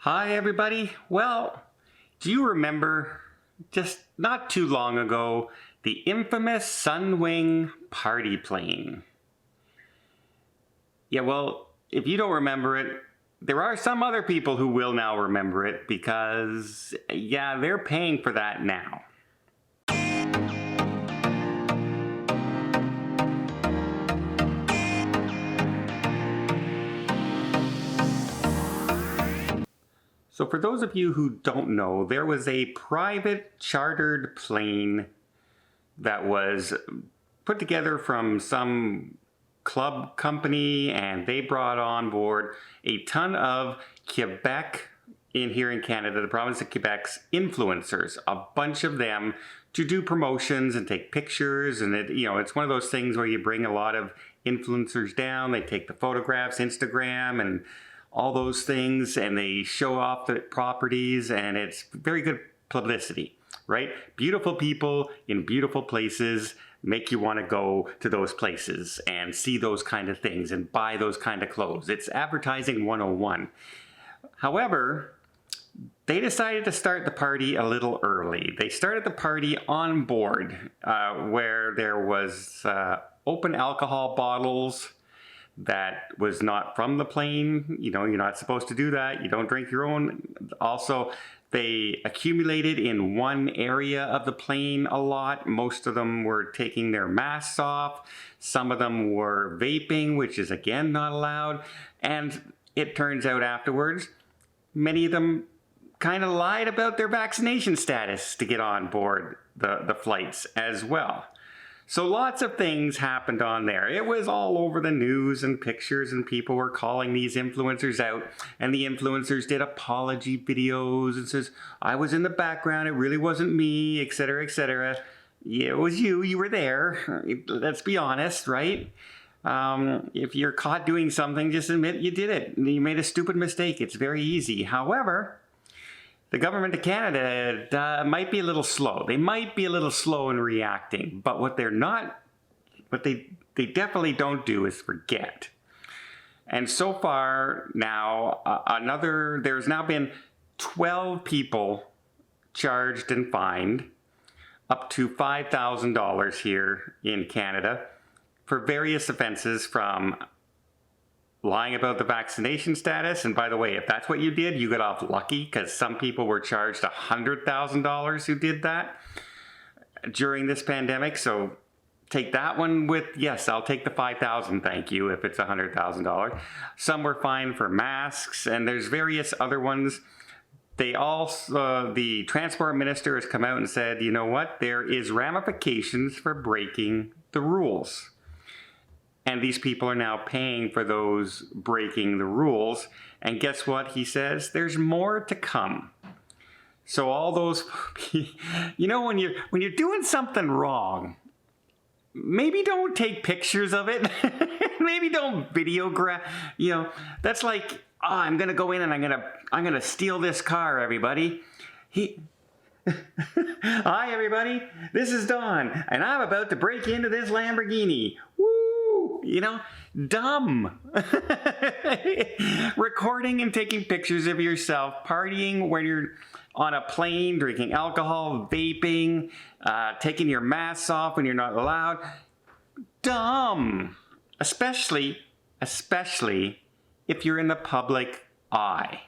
Hi, everybody. Well, do you remember just not too long ago the infamous Sunwing Party Plane? Yeah, well, if you don't remember it, there are some other people who will now remember it because, yeah, they're paying for that now. So for those of you who don't know, there was a private chartered plane that was put together from some club company, and they brought on board a ton of Quebec, here in Canada, the province of Quebec's influencers, a bunch of them, to do promotions and take pictures. And it's one of those things where you bring a lot of influencers down, they take the photographs, Instagram, and all those things, and they show off the properties, and it's very good publicity, right? Beautiful people in beautiful places make you want to go to those places and see those kind of things and buy those kind of clothes. It's advertising 101. However, they decided to start the party a little early. They started the party on board where there was open alcohol bottles that was not from the plane. You're not supposed to do that. You don't drink your own. Also, they accumulated in one area of the plane a lot. Most of them were taking their masks off. Some of them were vaping, which is again not allowed. And it turns out afterwards, many of them kind of lied about their vaccination status to get on board the flights as well. So lots of things happened on there. It was all over the news and pictures, and people were calling these influencers out, and the influencers did apology videos and says, I was in the background, it really wasn't me, etc., etc. Yeah, it was you were there. Let's be honest, right? If you're caught doing something, just admit you did it. You made a stupid mistake. It's very easy. However, the government of Canada might be a little slow. They might be a little slow in reacting, but what they definitely don't do is forget. And so far now, there's now been 12 people charged and fined up to $5,000 here in Canada for various offenses, from lying about the vaccination status. And by the way, if that's what you did, you got off lucky, because some people were charged $100,000 who did that during this pandemic. So take that one with, yes, I'll take the $5,000, thank you, if it's $100,000. Some were fined for masks, and there's various other ones. The transport minister has come out and said, you know what, there is ramifications for breaking the rules. And these people are now paying for those breaking the rules. And guess what he says? There's more to come. So all those, when you're doing something wrong, maybe don't take pictures of it. Maybe don't videograph. That's like, I'm gonna go in and I'm gonna steal this car, everybody. Hi, everybody. This is Don, and I'm about to break into this Lamborghini. Woo! Dumb. Recording and taking pictures of yourself partying when you're on a plane, drinking alcohol, vaping, taking your masks off when you're not allowed. Dumb. Especially if you're in the public eye,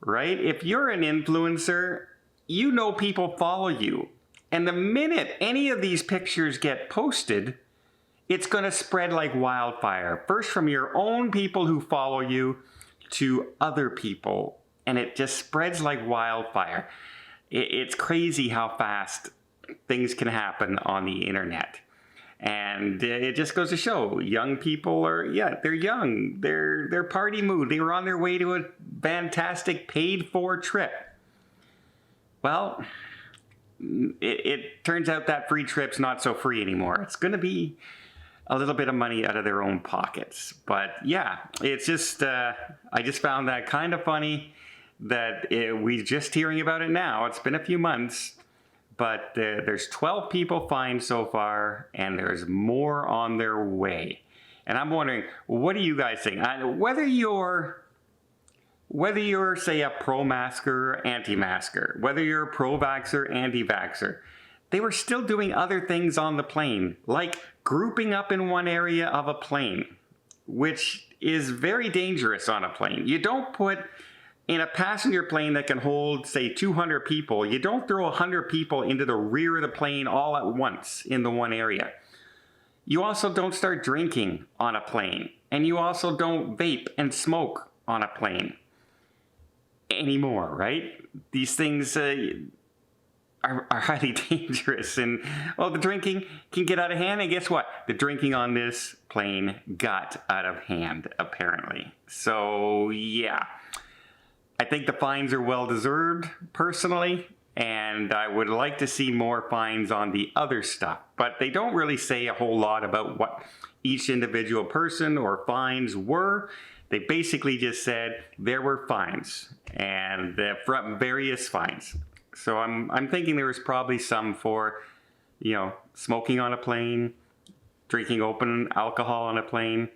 right? If you're an influencer, people follow you. And the minute any of these pictures get posted, it's going to spread like wildfire. First from your own people who follow you to other people. And it just spreads like wildfire. It's crazy how fast things can happen on the internet. And it just goes to show, young people they're young. They're party mood. They were on their way to a fantastic paid-for trip. Well, it turns out that free trip's not so free anymore. It's going to be a little bit of money out of their own pockets. But yeah, it's just, I just found that kind of funny that we're just hearing about it now. It's been a few months, but there's 12 people fined so far, and there's more on their way. And I'm wondering, what do you guys think? Whether you're Whether you're, say, a pro-masker or anti-masker, whether you're a pro-vaxxer, anti-vaxxer, they were still doing other things on the plane, like grouping up in one area of a plane, which is very dangerous on a plane. You don't put in a passenger plane that can hold, say, 200 people, you don't throw 100 people into the rear of the plane all at once in the one area. You also don't start drinking on a plane, and you also don't vape and smoke on a plane anymore, right? These things are highly dangerous, and well, the drinking can get out of hand, and guess what? The drinking on this plane got out of hand, apparently. So yeah, I think the fines are well deserved, personally, and I would like to see more fines on the other stuff, but they don't really say a whole lot about what each individual person or fines were. They basically just said there were fines, and from various fines. So I'm thinking there was probably some for, you know, smoking on a plane, drinking open alcohol on a plane.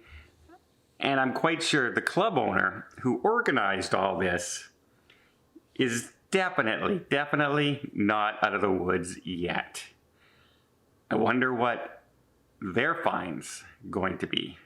And I'm quite sure the club owner who organized all this is definitely not out of the woods yet. I wonder what their fine's going to be.